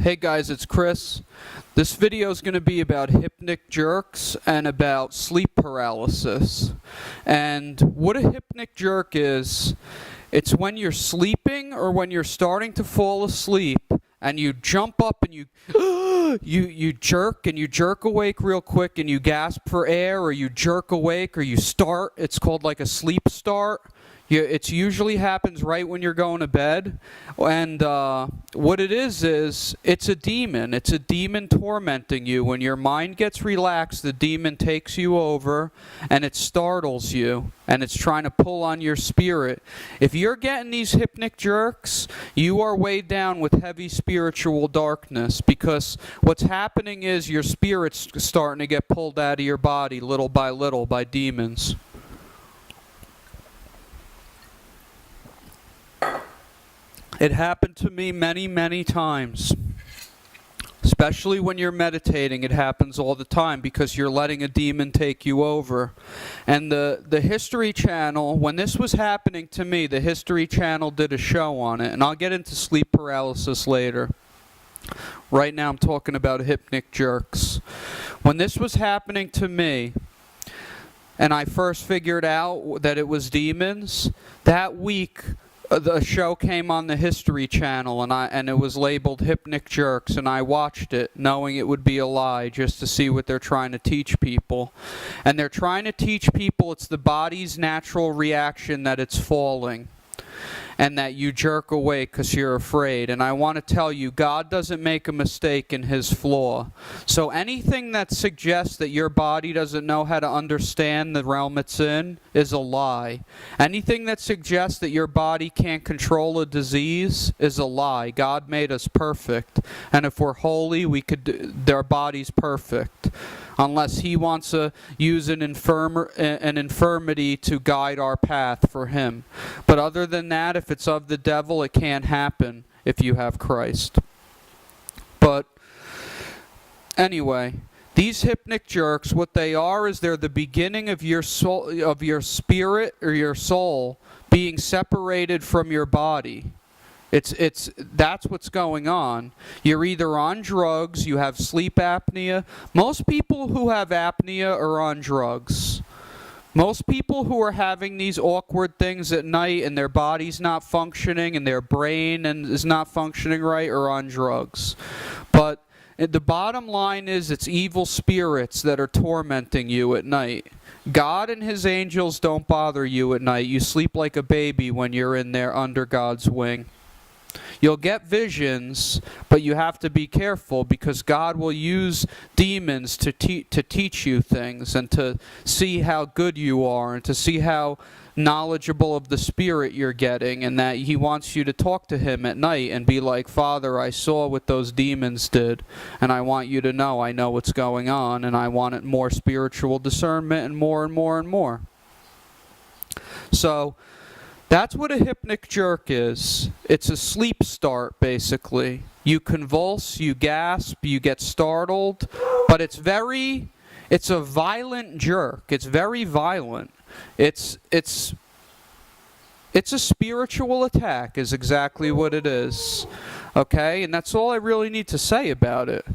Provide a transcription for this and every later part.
Hey guys, it's Chris. This video is going to be about hypnic jerks and about sleep paralysis. And what a hypnic jerk is, it's when you're sleeping or when you're starting to fall asleep and you jump up and you you jerk awake real quick and you gasp for air, or you jerk awake, or you start. It's called like a sleep start. It usually happens right when you're going to bed, and what it is it's a demon. It's a demon tormenting you. When your mind gets relaxed, the demon takes you over, and it startles you, and it's trying to pull on your spirit. If you're getting these hypnic jerks, you are weighed down with heavy spiritual darkness, because what's happening is your spirit's starting to get pulled out of your body little by demons. It happened to me many, many times. Especially when you're meditating, it happens all the time because you're letting a demon take you over. And the History Channel, when this was happening to me, the History Channel did a show on it. And I'll get into sleep paralysis later. Right now I'm talking about hypnic jerks. When this was happening to me, and I first figured out that it was demons, that week the show came on the History Channel, and it was labeled Hypnic Jerks, and I watched it knowing it would be a lie, just to see what they're trying to teach people. And they're trying to teach people it's the body's natural reaction that it's falling, and that you jerk away because you're afraid. And I want to tell you, God doesn't make a mistake in his flaw. So anything that suggests that your body doesn't know how to understand the realm it's in is a lie. Anything that suggests that your body can't control a disease is a lie. God made us perfect. And if we're holy, our body's perfect. Unless he wants to use an infirmity to guide our path for him. But other than that, if it's of the devil, it can't happen if you have Christ. But anyway, these hypnic jerks, what they are is they're the beginning of your soul, of your spirit or your soul being separated from your body. That's what's going on. You're either on drugs, you have sleep apnea. Most people who have apnea are on drugs. Most people who are having these awkward things at night and their body's not functioning and their brain is not functioning right are on drugs. But the bottom line is it's evil spirits that are tormenting you at night. God and his angels don't bother you at night. You sleep like a baby when you're in there under God's wing. You'll get visions, but you have to be careful because God will use demons to teach you things and to see how good you are and to see how knowledgeable of the Spirit you're getting, and that he wants you to talk to him at night and be like, Father, I saw what those demons did, and I want you to know I know what's going on, and I want more spiritual discernment and more and more and more. So that's what a hypnic jerk is. It's a sleep start, basically. You convulse, you gasp, you get startled, but it's a violent jerk. It's very violent. It's a spiritual attack is exactly what it is. Okay? And that's all I really need to say about it.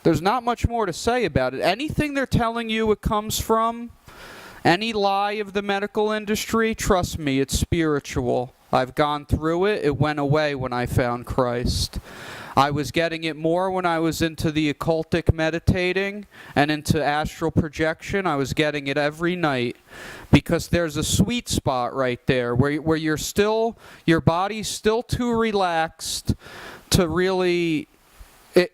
There's not much more to say about it. Anything they're telling you it comes from, any lie of the medical industry, trust me, it's spiritual. I've gone through it. It went away when I found Christ. I was getting it more when I was into the occultic meditating and into astral projection. I was getting it every night because there's a sweet spot right there where your body's still too relaxed to really...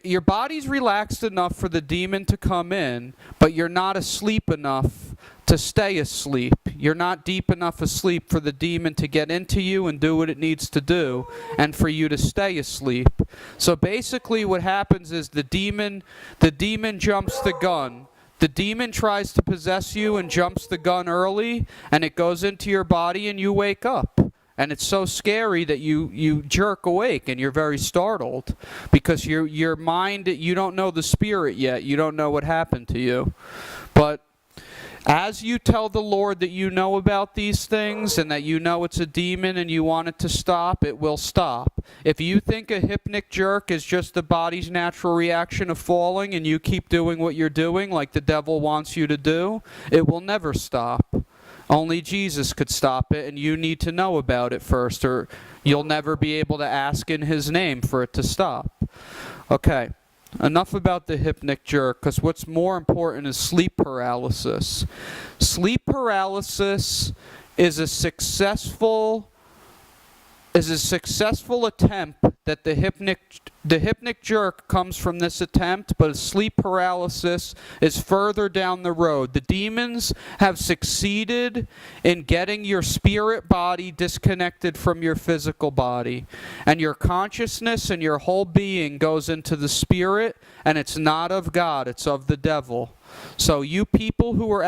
your body's relaxed enough for the demon to come in, but you're not asleep enough to stay asleep. You're not deep enough asleep for the demon to get into you and do what it needs to do, and for you to stay asleep. So basically what happens is the demon jumps the gun. The demon tries to possess you and jumps the gun early, and it goes into your body and you wake up. And it's so scary that you jerk awake and you're very startled because your mind, you don't know the spirit yet. You don't know what happened to you. But as you tell the Lord that you know about these things and that you know it's a demon and you want it to stop, it will stop. If you think a hypnic jerk is just the body's natural reaction of falling and you keep doing what you're doing like the devil wants you to do, it will never stop. Only Jesus could stop it, and you need to know about it first, or you'll never be able to ask in his name for it to stop. Okay, enough about the hypnic jerk, because what's more important is sleep paralysis. Sleep paralysis is a successful attempt that the hypnic jerk comes from this attempt, but sleep paralysis is further down the road. The demons have succeeded in getting your spirit body disconnected from your physical body, and your consciousness and your whole being goes into the spirit, and it's not of God, it's of the devil. So you people who are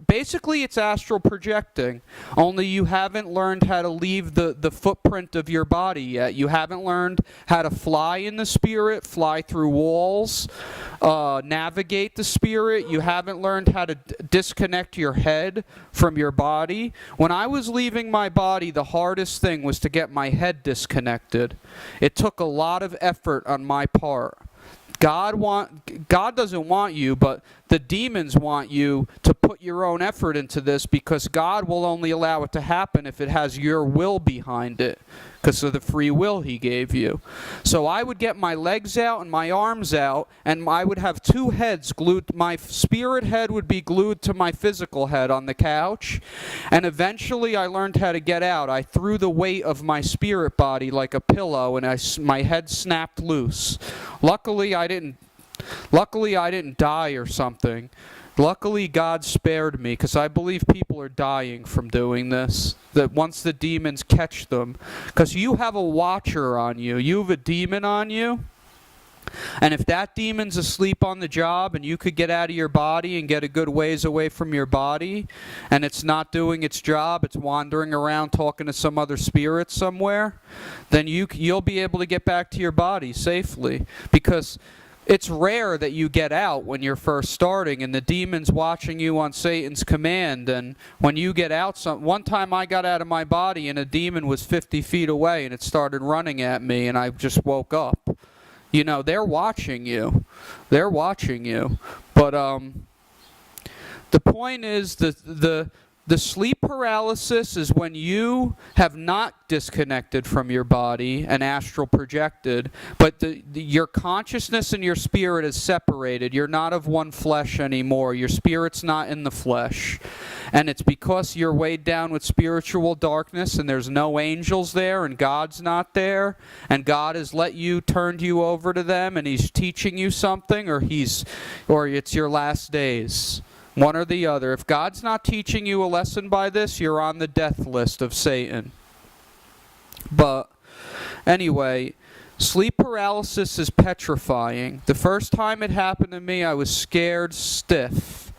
basically it's astral projecting, only you haven't learned how to leave the footprint of your body yet. You haven't learned how to fly in the spirit, fly through walls, navigate the spirit. You haven't learned how to disconnect your head from your body. When I was leaving my body, the hardest thing was to get my head disconnected. It took a lot of effort on my part. God doesn't want you, but the demons want you to put your own effort into this, because God will only allow it to happen if it has your will behind it, because of the free will he gave you. So I would get my legs out and my arms out, and I would have two heads glued. My spirit head would be glued to my physical head on the couch, and eventually I learned how to get out. I threw the weight of my spirit body like a pillow, and my head snapped loose. Luckily I didn't die or something. Luckily, God spared me, because I believe people are dying from doing this, that once the demons catch them. Because you have a watcher on you. You have a demon on you. And if that demon's asleep on the job and you could get out of your body and get a good ways away from your body, and it's not doing its job, it's wandering around talking to some other spirit somewhere, then you'll be able to get back to your body safely. Because it's rare that you get out when you're first starting and the demon's watching you on Satan's command. And when you get out, one time I got out of my body and a demon was 50 feet away and it started running at me, and I just woke up. You know, they're watching you. They're watching you. But the point is, the sleep paralysis is when you have not disconnected from your body and astral projected, but your consciousness and your spirit is separated. You're not of one flesh anymore. Your spirit's not in the flesh. And it's because you're weighed down with spiritual darkness and there's no angels there and God's not there, and God has turned you over to them and he's teaching you something, or it's your last days. One or the other. If God's not teaching you a lesson by this, you're on the death list of Satan. But anyway, sleep paralysis is petrifying. The first time it happened to me, I was scared stiff.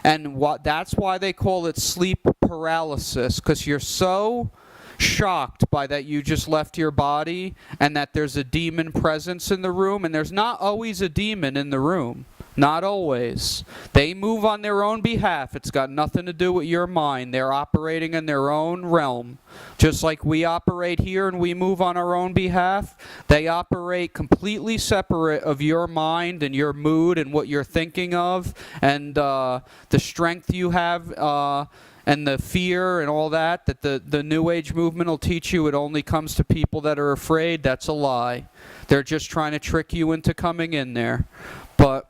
And that's why they call it sleep paralysis, because you're so shocked by that you just left your body and that there's a demon presence in the room, and there's not always a demon in the room. Not always. They move on their own behalf. It's got nothing to do with your mind. They're operating in their own realm. Just like we operate here and we move on our own behalf, they operate completely separate of your mind and your mood and what you're thinking of, and the strength you have, and the fear and all that the New Age movement will teach you it only comes to people that are afraid. That's a lie. They're just trying to trick you into coming in there. But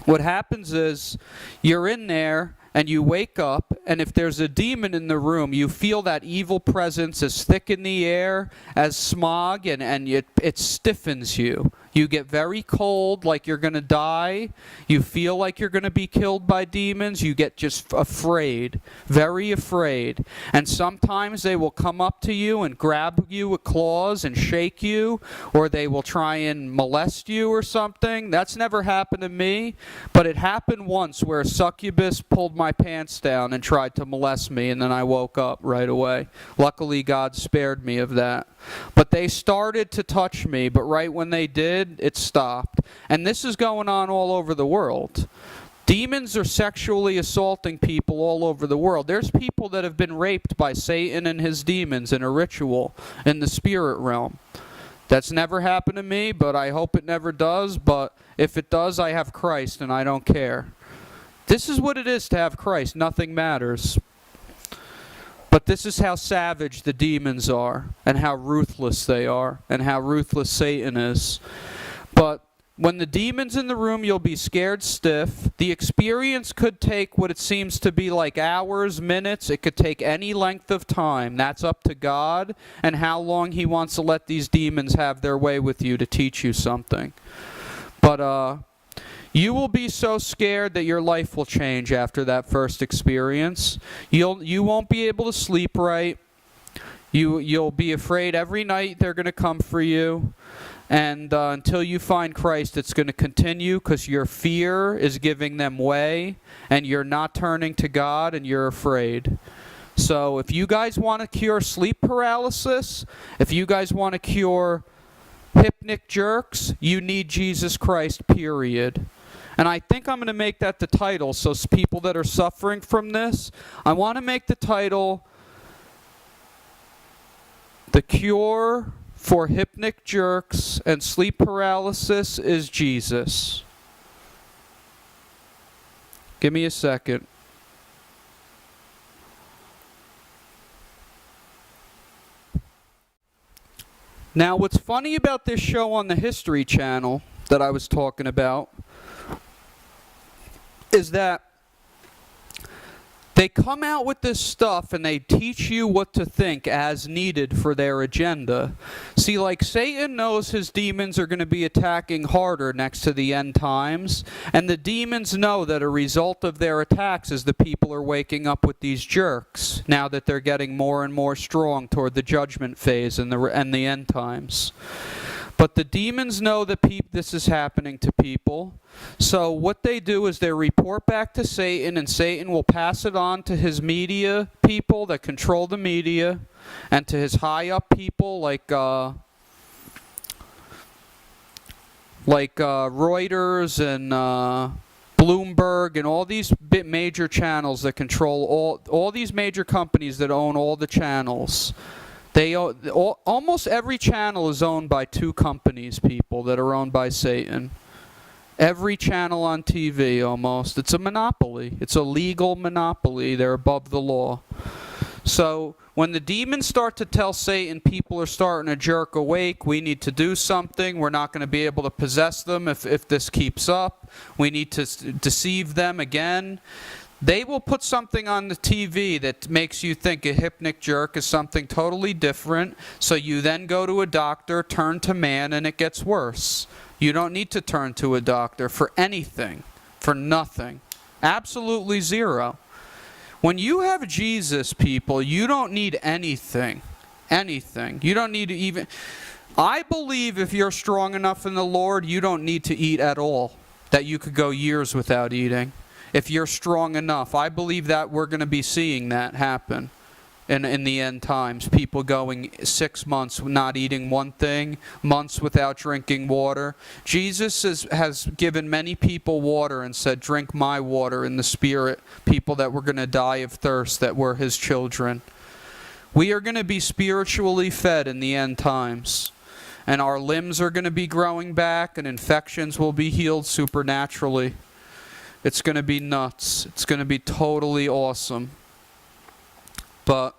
what happens is you're in there and you wake up, and if there's a demon in the room, you feel that evil presence as thick in the air as smog, and it stiffens you. You get very cold, like you're going to die. You feel like you're going to be killed by demons. You get just afraid, very afraid. And sometimes they will come up to you and grab you with claws and shake you, or they will try and molest you or something. That's never happened to me, but it happened once where a succubus pulled my pants down and tried to molest me, and then I woke up right away. Luckily, God spared me of that. But they started to touch me, but right when they did, it stopped. And this is going on all over the world. Demons are sexually assaulting people all over the world. There's people that have been raped by Satan and his demons in a ritual in the spirit realm. That's never happened to me, but I hope it never does. But if it does, I have Christ and I don't care. This is what it is to have Christ. Nothing matters. But this is how savage the demons are, and how ruthless they are, and how ruthless Satan is. But when the demon's in the room, you'll be scared stiff. The experience could take what it seems to be like hours, minutes. It could take any length of time. That's up to God and how long He wants to let these demons have their way with you to teach you something. But you will be so scared that your life will change after that first experience. You won't be able to sleep right. You'll be afraid every night they're going to come for you. And until you find Christ, it's going to continue because your fear is giving them way, and you're not turning to God, and you're afraid. So if you guys want to cure sleep paralysis, if you guys want to cure hypnic jerks, you need Jesus Christ, period. And I think I'm going to make that the title, so people that are suffering from this, I want to make the title, The Cure for Hypnic Jerks and Sleep Paralysis is Jesus. Give me a second. Now, what's funny about this show on the History Channel that I was talking about is that they come out with this stuff and they teach you what to think as needed for their agenda. See, like Satan knows his demons are going to be attacking harder next to the end times, and the demons know that a result of their attacks is the people are waking up with these jerks now that they're getting more and more strong toward the judgment phase and the end times. But the demons know that this is happening to people. So what they do is they report back to Satan, and Satan will pass it on to his media people that control the media, and to his high-up people like Reuters and Bloomberg and all these major channels that control all these major companies that own all the channels. Almost every channel is owned by two companies, people, that are owned by Satan. Every channel on TV, almost. It's a monopoly. It's a legal monopoly. They're above the law. So when the demons start to tell Satan people are starting to jerk awake, we need to do something. We're not going to be able to possess them if this keeps up. We need to deceive them again. They will put something on the TV that makes you think a hypnic jerk is something totally different. So you then go to a doctor, turn to man, and it gets worse. You don't need to turn to a doctor for anything, for nothing. Absolutely zero. When you have Jesus, people, you don't need anything. Anything. You don't need to even... I believe if you're strong enough in the Lord, you don't need to eat at all. That you could go years without eating. If you're strong enough, I believe that we're going to be seeing that happen in the end times. People going 6 months not eating one thing, months without drinking water. Jesus has given many people water and said, drink my water in the Spirit. People that were going to die of thirst that were His children. We are going to be spiritually fed in the end times. And our limbs are going to be growing back, and infections will be healed supernaturally. It's going to be nuts. It's going to be totally awesome. But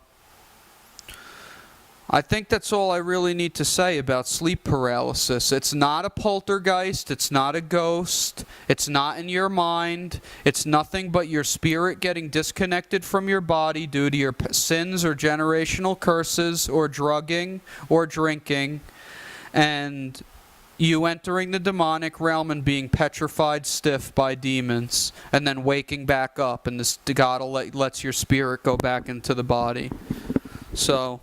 I think that's all I really need to say about sleep paralysis. It's not a poltergeist. It's not a ghost. It's not in your mind. It's nothing but your spirit getting disconnected from your body due to your sins or generational curses or drugging or drinking. And you entering the demonic realm and being petrified stiff by demons, and then waking back up, and this God lets your spirit go back into the body. So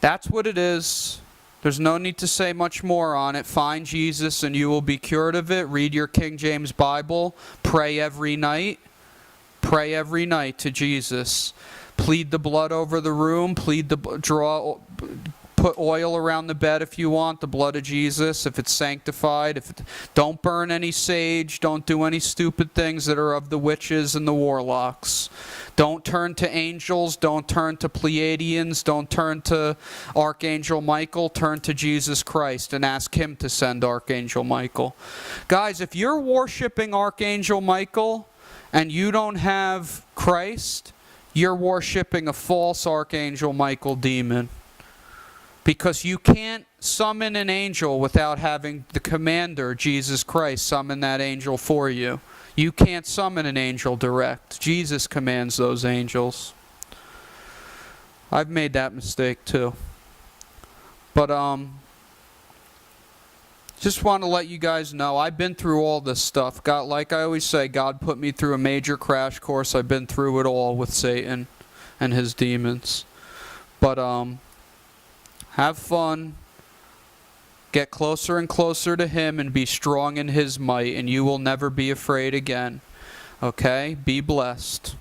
that's what it is. There's no need to say much more on it. Find Jesus and you will be cured of it. Read your King James Bible. Pray every night. Pray every night to Jesus. Plead the blood over the room. Put put oil around the bed if you want, the blood of Jesus, if it's sanctified. Don't burn any sage. Don't do any stupid things that are of the witches and the warlocks. Don't turn to angels. Don't turn to Pleiadians. Don't turn to Archangel Michael. Turn to Jesus Christ and ask him to send Archangel Michael. Guys, if you're worshiping Archangel Michael and you don't have Christ, you're worshiping a false Archangel Michael demon. Because you can't summon an angel without having the commander, Jesus Christ, summon that angel for you. You can't summon an angel direct. Jesus commands those angels. I've made that mistake too. But just want to let you guys know, I've been through all this stuff. God, like I always say, God put me through a major crash course. I've been through it all with Satan and his demons. But have fun. Get closer and closer to him and be strong in his might, and you will never be afraid again. Okay? Be blessed.